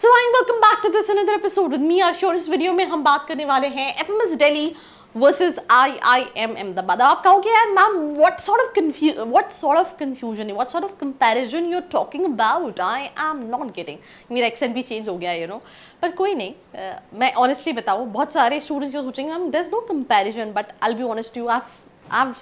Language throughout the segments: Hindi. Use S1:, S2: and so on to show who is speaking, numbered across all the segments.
S1: So hi, welcome back to this another episode with me Arshi और इस वीडियो में हम बात करने वाले हैं FMS Delhi versus IIM Ahmedabad. आप कहोगे यार ma'am what sort of confusion, what sort of comparison you're talking about? I am not getting। मेरा एक्सेंट भी चेंज हो गया है पर कोई नहीं। मैं ऑनेस्टली बताऊँ, बहुत सारे स्टूडेंट्स सोचेंगे ma'am there's no comparison, but I'll be honest to you, I've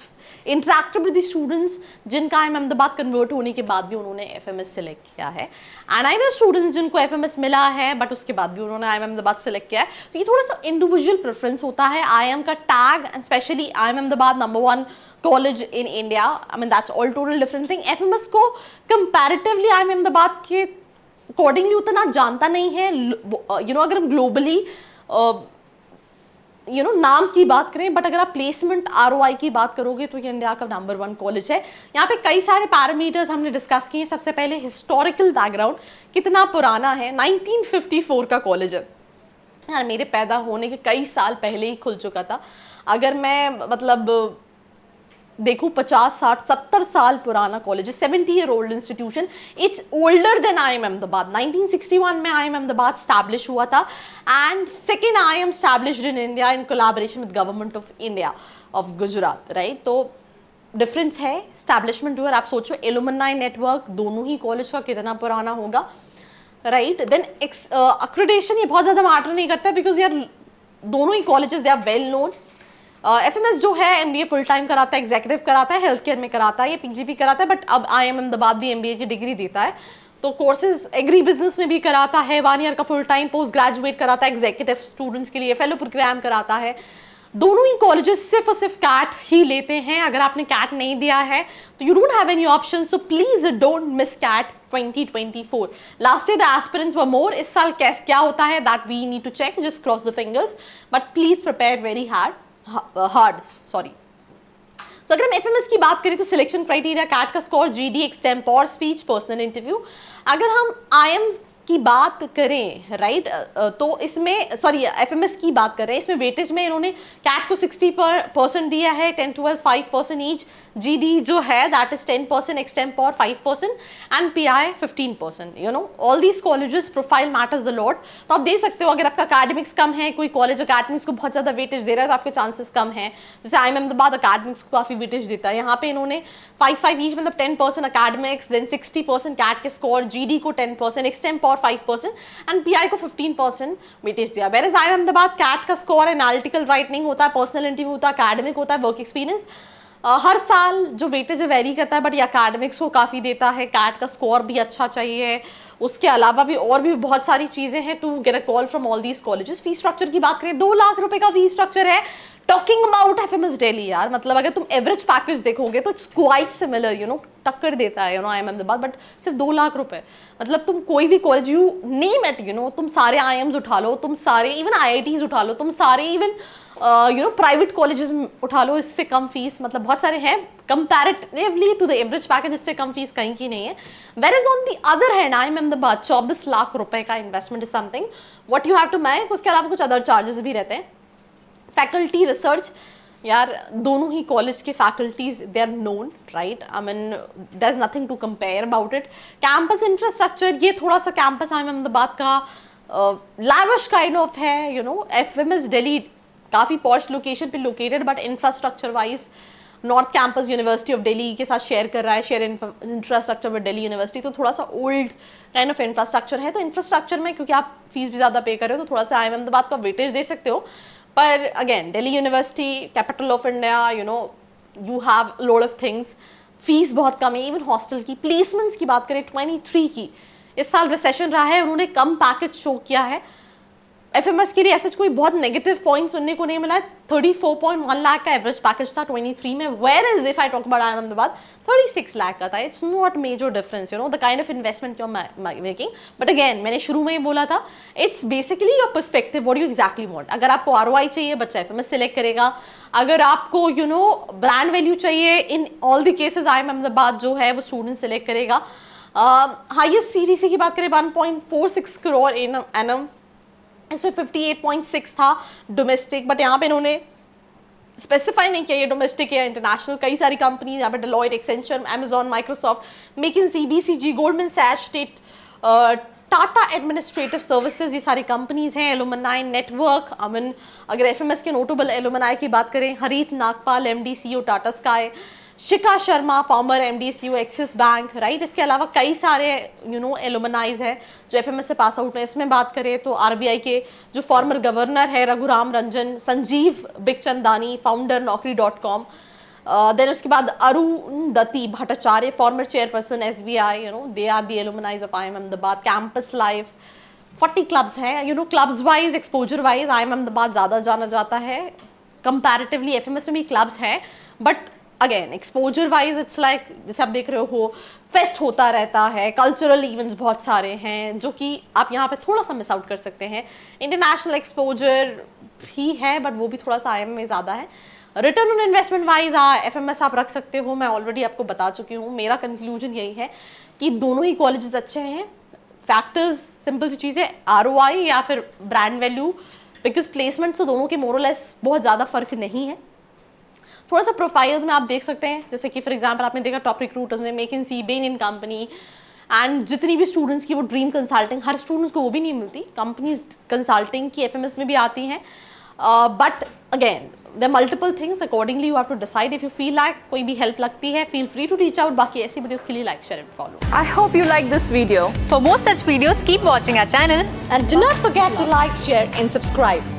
S1: interacted with the students जिनका IIM अहमदाबाद कन्वर्ट होने के बाद भी उन्होंने FMS सेलेक्ट किया है, एंड आई नो स्टूडेंट्स जिनको FMS मिला है बट उसके बाद भी उन्होंने IIM अहमदाबाद सेलेक्ट किया है। तो ये थोड़ा सा इंडिविजुअल प्रेफरेंस होता है। IIM का tag and specially IIM Ahmedabad number 1 college in India, I mean that's all total different thing. FMS को कंपैरेटिवली IIM अहमदाबाद के अकॉर्डिंगली उतना जानता नहीं है। अगर हम ग्लोबली नाम की बात करें, बट अगर आप प्लेसमेंट ROI की बात करोगे तो ये इंडिया का नंबर 1 कॉलेज है। यहाँ पे कई सारे पैरामीटर्स हमने डिस्कस किए। सबसे पहले हिस्टोरिकल बैकग्राउंड, कितना पुराना है। 1954 का कॉलेज है यार, मेरे पैदा होने के कई साल पहले ही खुल चुका था। अगर मैं देखूं 50, 60, 70 साल पुराना कॉलेज है। 70-year-old institution, it's older than IIM Ahmedabad. 1961 में IIM अहमदाबाद स्टैब्लिश हुआ था and second IIM established in India in collaboration with government of India of Gujarat, right. तो डिफरेंस है स्टैब्लिशमेंट हुआ। आप सोचो एलुमनाई नेटवर्क दोनों ही कॉलेज का कितना पुराना होगा, राइट। देन अक्रेडिटेशन, ये बहुत ज़्यादा मैटर नहीं करता बिकॉज यार दोनों ही colleges they are well known. FMS जो है MBA फुल टाइम कराता है, एग्जीक्यूटिव कराता है, हेल्थ केयर में कराता है, ये PGP कराता है, बट अब IIM अहमदाबाद भी MBA की डिग्री देता है। तो कोर्सेज एग्री बिजनेस में भी कराता है, 1 ईयर का फुल टाइम पोस्ट ग्रेजुएट कराता है एग्जीक्यूटिव स्टूडेंट्स के लिए, फेलो प्रोग्राम कराता है। दोनों ही कॉलेजेस सिर्फ और सिर्फ कैट ही लेते हैं। अगर आपने कैट नहीं दिया है तो you don't have any option, so please don't miss CAT 2024। Last year the aspirants were more. इस साल क्या होता है that we need to check, just cross the fingers, but please prepare very hard, sorry. तो अगर हम FMS की बात करें तो सिलेक्शन क्राइटेरिया, कैट का score, GD, extempore speech, personal interview. अगर हम IIM की बात करें, राइट, तो इसमें सॉरी FMS की बात करें, इसमें वेटेज में इन्होंने कैट को 60% दिया है, 10, 12, 5% ईच। GD जो है that is 10%, extempore 5% and PI 15%। All these colleges profile matters a lot. तो आप देख सकते हो अगर आपका अकेडमिक्स कम है, कोई कॉलेज अकेडमिक्स को बहुत ज़्यादा वेटेज दे रहा है तो आपके चांसेस कम हैं। जैसे IIM अहमदाबाद अकेडमिक्स को काफ़ी वेटेज देता है, यहाँ पे इन्होंने 5 ईच, मतलब 10% अकेडमिक्स, देन 60% कैट के स्कोर, GD को 10%, एक्सटेम्पोर 5% एंड PI को 15% वेटेज दिया। Where is IIM Ahmedabad CAT का स्कोर एनालिटिकल राइटिंग होता है, पर्सनल इंटरव्यू होता है, अकेडमिक होता है, वर्क एक्सपीरियंस। हर साल जो वेटेज है वेरी करता है, बट ये अकेडमिक्स को काफ़ी देता है। कैट का स्कोर भी अच्छा चाहिए, उसके अलावा भी और भी बहुत सारी चीज़ें हैं to get a call from all these colleges. Fees structure की बात करें, 2 लाख रुपए का फीस स्ट्रक्चर है। टॉकिंग अबाउट FMS दिल्ली यार, मतलब अगर तुम एवरेज पैकेज देखोगे तो इट्स क्वाइट सिमिलर, टक्कर देता है IIM अहमदाबाद, बट सिर्फ 2 लाख रुपए। मतलब तुम कोई भी कॉलेज यू नेम इट, तुम सारे IIMs उठा लो, तुम सारे इवन IITs उठा लो, तुम सारे इवन प्राइवेट कॉलेजेस उठा लो, इससे कम फीस मतलब बहुत सारे हैं comparatively to the average package, इससे कम फीस कहीं की नहीं है। Where is on the other hand IIM Ahmedabad 24 lakh रुपए का investment is something what you have to make. उसके अलावा कुछ अदर चार्जेस भी रहते हैं। फैकल्टी रिसर्च, यार दोनों ही कॉलेज के faculties they are known, right. I mean there is nothing to compare about it. Campus infrastructure, ये थोड़ा सा कैंपस IIM अहमदाबाद का लैविश काइंड ऑफ है। FMS दिल्ली काफ़ी पॉश लोकेशन पे located, but infrastructure wise north campus university of Delhi के साथ शेयर कर रहा है, share infrastructure with Delhi university. तो थोड़ा सा ओल्ड काइंड ऑफ इंफ्रास्ट्रक्चर है। तो इंफ्रास्ट्रक्चर में क्योंकि आप फीस भी ज़्यादा पे कर रहे हो तो थोड़ा सा IIM अहमदाबाद का वेटेज दे सकते हो। पर again Delhi university, capital of India, you have load of things. Fees बहुत कम है। इवन हॉस्टल की, प्लेसमेंट्स की बात करें 23 की, इस साल रिसेशन रहा है, उन्होंने कम पैकेज शो किया है। FMS के लिए ऐसा कोई बहुत नेगेटिव पॉइंट सुनने को नहीं मिला है। 34.1 लाख का एवरेज पैकेज था 23 में, where is if I talk about IIM Ahmedabad 36 lakh का था। It's not major difference, the kind of investment you are making. But again मैंने शुरू में ही बोला था, it's basically your perspective, what you exactly want. अगर आपको ROI चाहिए, बच्चा FMS सेलेक्ट करेगा। अगर आपको ब्रांड वैल्यू चाहिए, in all the cases IIM Ahmedabad जो है वो स्टूडेंट सेलेक्ट करेगा। हाइएस्ट CTC की बात करें 1.46 करोड़ एनम, इसमें 58.6 था डोमेस्टिक, बट यहाँ पे इन्होंने स्पेसिफाई नहीं किया ये डोमेस्टिक या इंटरनेशनल। कई सारी कंपनी यहाँ पे Deloitte, Accenture, Amazon, Microsoft, McKinsey, BCG, Goldman Sachs, Tata Administrative Services, ये सारी कंपनीज हैं, एलुमनाई नेटवर्क, अगर एफएमएस के नोटेबल एलुमनाई की बात करें, Harit Nagpal MD CEO Tata Sky, Shikha Sharma former MD CEO Axis Bank, right. इसके अलावा कई सारे एलुमनाइज हैं जो एफएमएस से पास आउट हैं। इसमें बात करें तो आरबीआई के जो फॉर्मर गवर्नर है रघुराम रंजन, संजीव बिखचंदानी फाउंडर नौकरी.com, देन उसके बाद Arundhati Bhattacharya former chairperson SBI, they are the alumnis of IIM Ahmedabad. Campus life, 40 clubs हैं, clubs wise exposure wise IIM Ahmedabad ज़्यादा जाना जाता है कंपैरेटिवली। एफएमएस में भी क्लब्स हैं, but again exposure wise it's like जैसे आप देख रहे हो फेस्ट होता रहता है, कल्चरल इवेंट्स बहुत सारे हैं जो कि आप यहाँ पे थोड़ा सा मिस आउट कर सकते हैं। इंटरनेशनल एक्सपोजर भी है बट वो भी थोड़ा सा आईएम में ज़्यादा है। Return on investment wise FMS आप रख सकते हो, मैं ऑलरेडी आपको बता चुकी हूँ। मेरा कंक्लूजन यही है कि दोनों ही कॉलेजेस अच्छे हैं। फैक्टर्स सिंपल सी चीज़ है, आरओआई या फिर ब्रांड वैल्यू, बिकॉज प्लेसमेंट तो दोनों के मोरलेस बहुत ज़्यादा फर्क नहीं है। थोड़ा सा प्रोफाइल्स में आप देख सकते हैं, जैसे कि फॉर एग्जांपल आपने देखा टॉप रिक्रूटर्स में मैकिंसी, बेन इन कंपनी, एंड जितनी भी स्टूडेंट्स की वो ड्रीम कंसल्टिंग, हर स्टूडेंट्स को वो भी नहीं मिलती, कंपनीज कंसल्टिंग की एफएमएस में भी आती हैं। But again there are multiple things, accordingly you have to decide. If you feel like कोई भी help लगती है, feel free to reach out. बाकी ऐसी वीडियोस के लिए like, share and follow.
S2: I hope you like this video. For more such videos, keep watching our channel.
S1: And do not forget to like, share and subscribe.